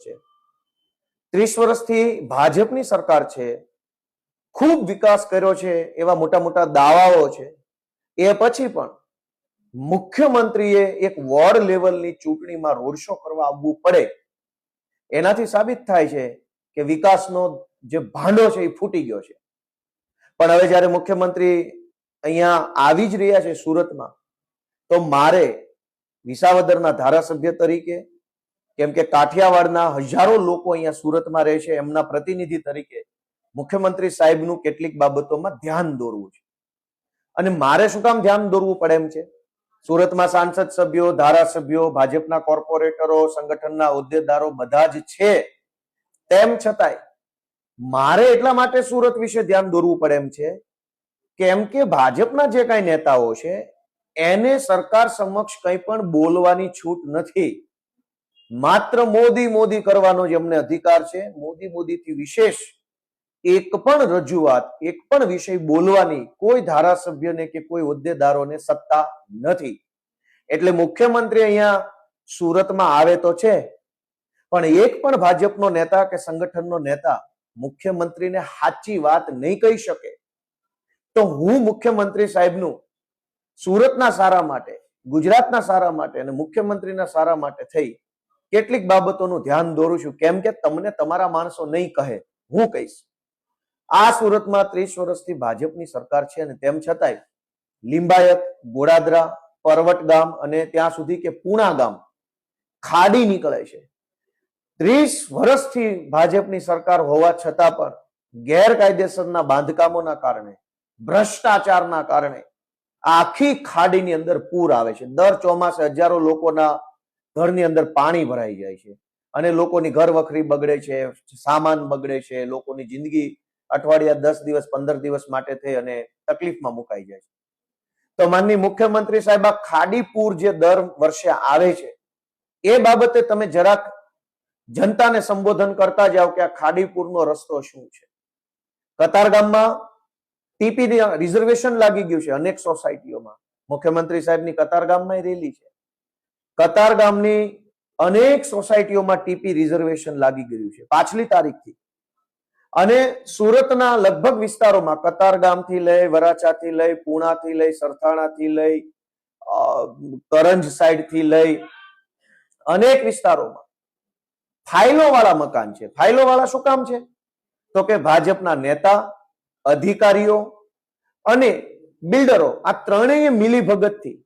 છે. 30 વર્ષથી ભાજપની સરકાર છે, ખૂબ વિકાસ કર્યો છે, એવા મોટા મોટા દાવાઓ છે. એ પછી પણ મુખ્યમંત્રીએ એક વોર્ડ લેવલની ચૂંટણીમાં રોડ શો કરવા આવવું પડે, એનાથી સાબિત થાય છે કે વિકાસનો જે ભાંડો છે એ ફૂટી ગયો છે. પણ હવે જ્યારે મુખ્યમંત્રી અહીંયા આવી જ રહ્યા છે સુરતમાં, તો મારે વિસાવદરના ધારાસભ્ય તરીકે, કેમ કે કાઠિયાવાડના હજારો લોકો અહીંયા સુરતમાં રહે છે, એમના પ્રતિનિધિ તરીકે મુખ્યમંત્રી સાહેબનું કેટલીક બાબતોમાં ધ્યાન દોરવું છે. અને મારે શું કામ ધ્યાન દોરવું પડે એમ છે? સુરતમાં સાંસદ સભ્યો, ધારાસભ્યો, ભાજપના કોર્પોરેટરો, સંગઠનના હોદ્દેદારો બધા જ છે. તેમ છતાંય મારે એટલા માટે સુરત વિશે ધ્યાન દોરવું પડે એમ છે કેમ કે ભાજપના જે કાંઈ નેતાઓ છે એને સરકાર સમક્ષ કંઈ પણ બોલવાની છૂટ નથી. માત્ર મોદી મોદી કરવાનો જ એમને અધિકાર છે. મોદી મોદીથી વિશેષ એક પણ રજૂઆત, એક પણ વિષય બોલવાની કોઈ ધારાસભ્યને કે કોઈ હોદ્દેદારોને સત્તા નથી. એટલે મુખ્યમંત્રી અહીંયા સુરતમાં આવે તો છે, પણ એક પણ ભાજપનો નેતા કે સંગઠનનો નેતા મુખ્યમંત્રીને સાચી વાત નહીં કહી શકે. તો હું મુખ્યમંત્રી સાહેબનું સુરતના સારા માટે, ગુજરાતના સારા માટે અને મુખ્યમંત્રીના સારા માટે થઈ કેટલીક બાબતોનું ધ્યાન દોરું છું. કેમ કે તમને તમારા માણસો નહીં કહે, હું કહીશ. આ સુરતમાં 30 વર્ષથી ભાજપની સરકાર છે અને તેમ છતાંય લિંબાયત, ગોડાદરા, પરવટ ગામ અને ત્યાં સુધી કે પૂણા ગામ ખાડી નીકળે છે. 30 વર્ષથી ભાજપની સરકાર હોવા છતાં પણ ગેરકાયદેસરના બાંધકામોના કારણે, ભ્રષ્ટાચારના કારણે આખી ખાડીની અંદર પૂર આવે છે. દર ચોમાસે હજારો લોકોના ઘરની અંદર પાણી ભરાઈ જાય છે અને લોકોની ઘર વખરી બગડે છે, સામાન બગડે છે, લોકોની જિંદગી અઠવાડિયા 10 દિવસ 15 દિવસ માટે થઈ અને તકલીફમાં મુકાઈ જાય છે. તો માનનીય મુખ્યમંત્રી સાહેબ, આ ખાડી પૂર જે દર વર્ષે આવે છે એ બાબતે તમે જરાક જનતાને સંબોધન કરતા જાઓ કે આ ખાડીપુરનો રસ્તો શું છે. કતારગામમાં ટીપી રિઝર્વેશન લાગી ગયું છે અનેક સોસાયટીઓમાં. મુખ્યમંત્રી સાહેબની કતારગામમાં રેલી છે. કતારગામની અનેક સોસાયટીઓમાં ટીપી રિઝર્વેશન લાગી ગયું છે પાછલી તારીખથી. અને સુરતના લગભગ વિસ્તારોમાં કતારગામથી લઈ, વરાછાથી લઈ, પૂણાથી લઈ, સરથાણાથી લઈ, કરંજ સાઈડથી લઈ અનેક વિસ્તારોમાં ફાઇલો વાળા મકાન છે. ફાઇલો વાળા શું કામ છે? તો કે ભાજપના નેતા, અધિકારીઓ અને બિલ્ડરો આ ત્રણેય મિલીભગતથી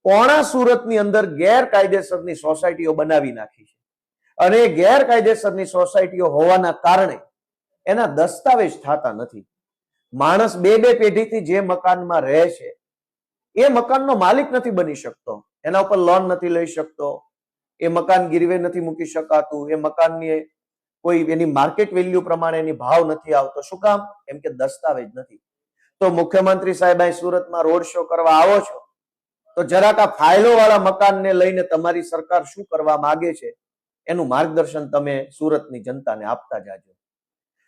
પોણા સુરતની અંદર ગેરકાયદેસરની સોસાયટીઓ બનાવી નાખી છે. અને ગેરકાયદેસરની સોસાયટીઓ હોવાના કારણે એના દસ્તાવેજ થતા નથી. માણસ બે પેઢીથી જે મકાનમાં રહે છે એ મકાનનો માલિક નથી બની શકતો, એના ઉપર લોન નથી લઈ શકતો, એ મકાન ગીરવે નથી મૂકી શકાતું, એ મકાનની કોઈ એની માર્કેટ વેલ્યુ પ્રમાણે એની ભાવ નથી આવતો. શું કામ? કેમ કે દસ્તાવેજ નથી. તો મુખ્યમંત્રી સાહેબ અહીં સુરતમાં રોડ શો કરવા આવો છો તો જરાક આ ફાઇલો વાળા મકાનને લઈને તમારી સરકાર શું કરવા માંગે છે એનું માર્ગદર્શન તમે સુરતની જનતાને આપતા જાજો.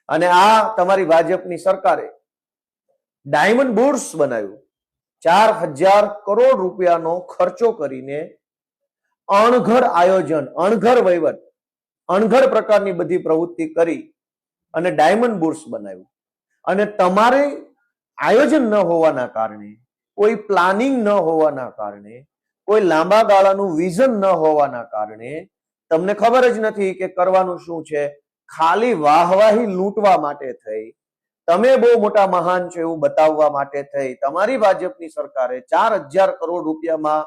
અને આ તમારી ભાજપની સરકારે ડાયમંડ બુર્સ બનાવ્યું. 4000 કરોડ રૂપિયાનો ખર્ચો કરીને અણઘડ આયોજન, અણઘડ વહીવટ, અણઘડ પ્રકારની બધી પ્રવૃત્તિ કરી અને ડાયમંડ બુર્સ બનાવ્યું. અને તમારે આયોજન ન હોવાના કારણે, કોઈ પ્લાનિંગ ન હોવાના કારણે, કોઈ લાંબા ગાળાનું વિઝન ન હોવાના કારણે તમને ખબર જ નથી કે કરવાનું શું છે. ખાલી વાહવાહી લૂંટવા માટે થઈ, તમે બહુ મોટા મહાન છો એવું બતાવવા માટે થઈ તમારી ભાજપની સરકારે 4000 કરોડ રૂપિયામાં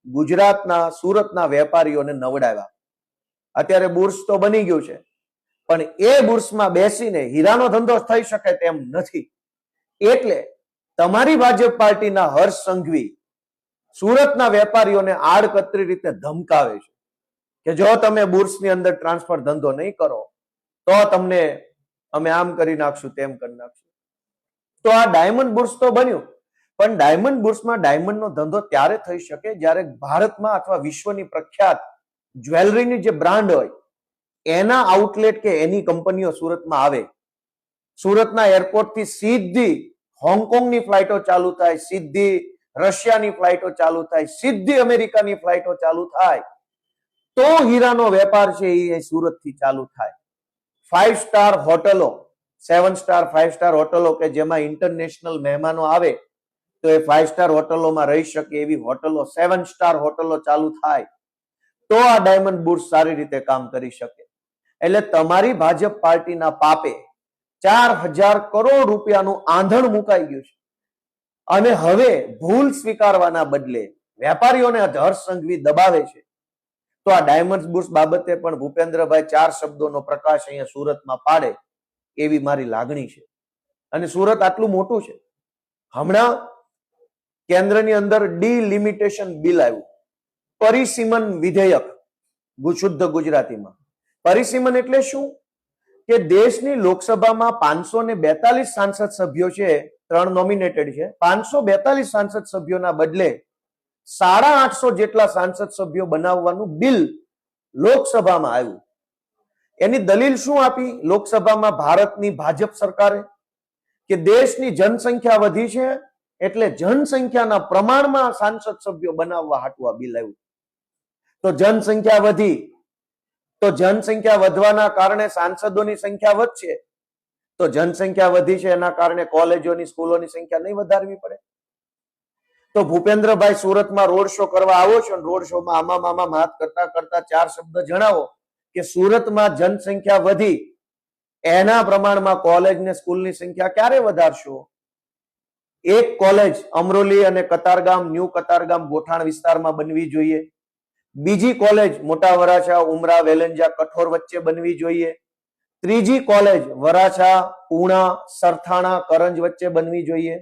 ગુજરાતના, સુરતના વેપારીઓને નવડાવ્યા. અત્યારે બુર્સ તો બની ગયું છે, પણ એ બુર્સમાં બેસીને હીરાનો ધંધો થઈ શકે તેમ નથી. એટલે તમારી ભાજપ પાર્ટીના હર્ષ સંઘવી સુરતના વેપારીઓને આડકતરી રીતે ધમકાવે છે કે જો તમે બુર્સની અંદર ટ્રાન્સફર ધંધો નહીં કરો તો તમને અમે આમ કરી નાખશું, તેમ કરી નાખશું. તો આ ડાયમંડ બુર્સ તો બન્યું, પણ ડાયમંડ બુર્સમાં ડાયમંડનો ધંધો ત્યારે થઈ શકે જ્યારે ભારતમાં અથવા વિશ્વની પ્રખ્યાત જ્વેલરીની જે બ્રાન્ડ હોય એના આઉટલેટ કે એની કંપનીઓ સુરતમાં આવે. સુરતના એરપોર્ટથી સીધી હોંગકોંગની ફ્લાઇટો ચાલુ થાય, સીધી રશિયાની ફ્લાઇટો ચાલુ થાય, સીધી અમેરિકાની ફ્લાઇટો ચાલુ થાય. તો હીરાનો વેપાર છે એ સુરતથી ચાલુ થાય. 5 સ્ટાર હોટલો, 7 સ્ટાર 5 સ્ટાર હોટલો કે જેમાં ઇન્ટરનેશનલ મહેમાનો આવે તો એ 5 સ્ટાર હોટલોમાં રહી શકે એવી હોટલો, 7 સ્ટાર હોટલો ચાલુ થાય તો આ ડાયમંડ બુર્સ સારી રીતે કામ કરી શકે. એટલે તમારી ભાજપ પાર્ટીના પાપે 4,000 કરોડ રૂપિયાનું આંધણ મુકાઈ ગયું છે. અને હવે ભૂલ સ્વીકારવાના બદલે વેપારીઓને હર્ષ સંઘવી દબાવે છે. તો આ ડાયમંડ બુર્સ બાબતે પણ ભૂપેન્દ્રભાઈ 4 શબ્દોનો પ્રકાશ અહીંયા સુરતમાં પાડે એવી મારી લાગણી છે. અને સુરત આટલું મોટું છે. હમણાં કેન્દ્રની અંદર ડિલિમિટેશન બિલ આવ્યું, પરિસીમન વિધેયક શુદ્ધ ગુજરાતીમાં. પરિસીમન એટલે શું? કે દેશની લોકસભામાં 542 સાંસદ સભ્યો છે, 3 નોમિનેટેડ છે. 542 સાંસદ સભ્યોના બદલે 850 જેટલા સાંસદ સભ્યો બનાવવાનું બિલ લોકસભામાં આવ્યું. એની દલીલ શું આપી લોકસભામાં ભારતની ભાજપ સરકારે? કે દેશની જનસંખ્યા વધી છે એટલે જનસંખ્યાના પ્રમાણમાં સાંસદ સભ્યો બનાવવા હાટુ આ બિલ આવ્યું. તો જનસંખ્યા વધી તો જનસંખ્યા વધવાના કારણે સાંસદોની સંખ્યા વધશે. તો જનસંખ્યા વધી છે એના કારણે કોલેજોની, સ્કૂલોની સંખ્યા નહીં વધારવી પડે? તો ભૂપેન્દ્રભાઈ સુરતમાં રોડ શો કરવા આવો છો, રોડ શોમાં આમાં હાથ કરતા કરતા 4 શબ્દ જણાવો કે સુરતમાં જનસંખ્યા વધી, એના પ્રમાણમાં કોલેજ ને સ્કૂલની સંખ્યા ક્યારે વધારશો? એક કોલેજ અમરોલી અને કતારગામ, ન્યૂ કતારગામ ગોઠાણ વિસ્તારમાં બનવી જોઈએ. બીજી કોલેજ મોટા વરાછા, ઉમરા, વેલંજા, કઠોર વચ્ચે બનવી જોઈએ. ત્રીજી કોલેજ વરાછા, ઉણા, સરથાણા, કરંજ વચ્ચે બનવી જોઈએ.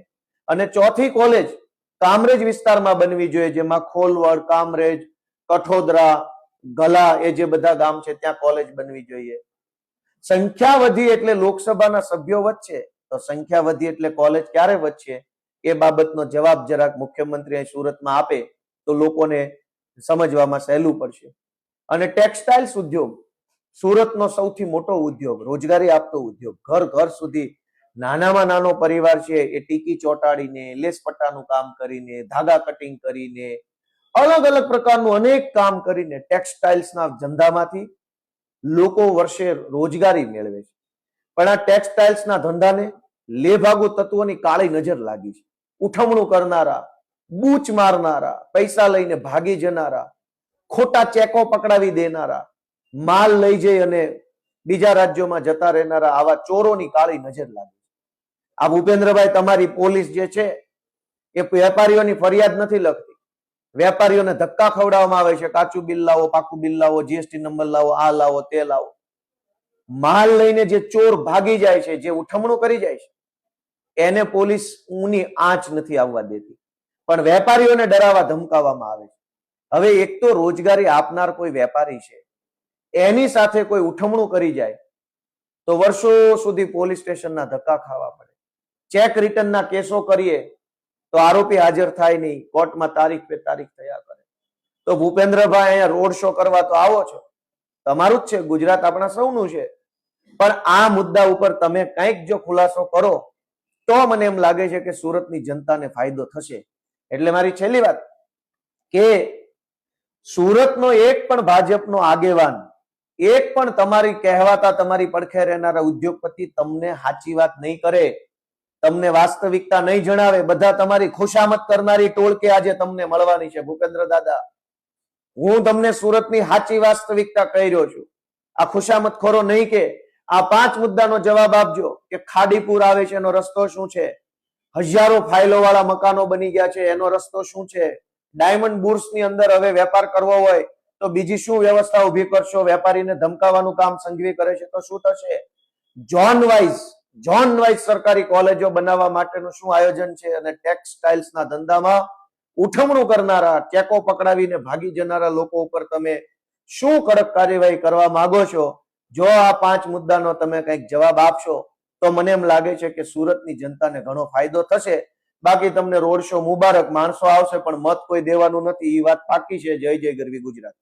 અને ચોથી કોલેજ કામરેજ વિસ્તારમાં બનવી જોઈએ, જેમાં ખોલવડ, કામરેજ, કઠોદરા, ગલા એ જે બધા ગામ છે ત્યાં કોલેજ બનવી જોઈએ. સંખ્યા વધી એટલે લોકસભાના સભ્યો વધશે, તો સંખ્યા વધી એટલે કોલેજ ક્યારે વધશે એ બાબતનો જવાબ જરાક મુખ્યમંત્રી સુરતમાં આપે તો લોકોને સમજવામાં સહેલું પડશે. અને ટેક્સટાઇલ્સ ઉદ્યોગ સુરતનો સૌથી મોટો ઉદ્યોગ, રોજગારી આપતો ઉદ્યોગ. ઘર ઘર સુધી નાનામાં નાનો પરિવાર છે એ ટીકી ચોટાડીને, લેસ પટ્ટાનું કામ કરીને, ધાગા કટિંગ કરીને, અલગ અલગ પ્રકારનું અનેક કામ કરીને ટેક્સટાઇલ્સના ધંધામાંથી લોકો વર્ષે રોજગારી મેળવે છે. પણ આ ટેક્સટાઇલ્સના ધંધાને લેભાગુ તત્વોની કાળી નજર લાગી છે. ઉઠમણું કરનારા, બૂચ મારનારા, પૈસા લઈને ભાગી જનારા, ખોટા ચેકો પકડાવી દેનારા, માલ લઈ જઈ અને બીજા રાજ્યોમાં જતા રહેનારા આવા ચોરોની કાળી નજર લાગી. આ ભૂપેન્દ્રભાઈ તમારી પોલીસ જે છે એ વેપારીઓની ફરિયાદ નથી લખતી. વેપારીઓને ધક્કા ખવડાવવામાં આવે છે, કાચું બિલ લાવો, પાકું બિલ લાવો, જીએસટી નંબર લાવો, આ લાવો, તે લાવો. માલ લઈને જે ચોર ભાગી જાય છે, જે ઉઠમણું કરી જાય છે, એને પોલીસ ઊની આંચ નથી આવવા દેતી, પણ વેપારીઓને ડરાવવા ધમકાવવામાં આવે છે. હવે એક તો રોજગારી આપનાર કોઈ વેપારી છે, એની સાથે કોઈ ઉઠમણું કરી જાય તો વર્ષો સુધી પોલીસ સ્ટેશનના ધક્કા ખાવા પડે. ચેક રિટર્નના કેસો કરીએ તો આરોપી હાજર થાય નહીં, કોર્ટમાં તારીખ પે તારીખ થયા કરે. તો ભૂપેન્દ્રભાઈ અહીંયા રોડ શો કરવા તો આવો છો, તમારું જ છે, ગુજરાત આપણા સૌનું છે, પણ આ મુદ્દા ઉપર તમે કંઈક જો ખુલાસો કરો તો મને એમ લાગે છે કે સુરતની જનતાને ફાયદો થશે. એટલે મારી છેલ્લી વાત કે સુરતનો એક પણ ભાજપનો આગેવાન, એક પણ તમારી કહેવાતા તમારી પડખે રહેનારા ઉદ્યોગપતિ તમને સાચી વાત નહીં કરે, તમને વાસ્તવિકતા નહીં જણાવે. બધા તમારી ખુશામત કરનારી ટોળકી આજે તમને મળવાની છે. ભૂપેન્દ્ર દાદા, હું તમને સુરતની સાચી વાસ્તવિકતા કહી રહ્યો છું. આ ખુશામત ખોરો નહીં કે આ 5 મુદ્દાનો જવાબ આપજો કે ખાડીપુર આવે છે એનો રસ્તો શું છે, હજારો ફાઇલો વાળા મકાનો બની ગયા છે એનો રસ્તો શું છે, ડાયમંડ બુર્સની અંદર હવે વેપાર કરવો હોય તો બીજી શું વ્યવસ્થા ઉભી કરશો, વેપારીને ધમકાવવાનું કામ સંઘવી કરે છે તો શું થશે, ઝોન વાઇઝ સરકારી કોલેજો બનાવવા માટેનું શું આયોજન છે, અને ટેક્સટાઇલ્સના ધંધામાં ઉઠમણું કરનારા, ચેકો પકડાવીને ભાગી જનારા લોકો ઉપર તમે શું કડક કાર્યવાહી કરવા માંગો છો? જો આ 5 મુદ્દાનો તમે કંઈક જવાબ આપશો તો મને એમ લાગે છે કે સુરતની જનતાને ઘણો ફાયદો થશે. બાકી તમને રોડ શો મુબારક, માણસો આવશે પણ મત કોઈ દેવાનું નથી, એ વાત પાકી છે. જય જય ગરવી ગુજરાત.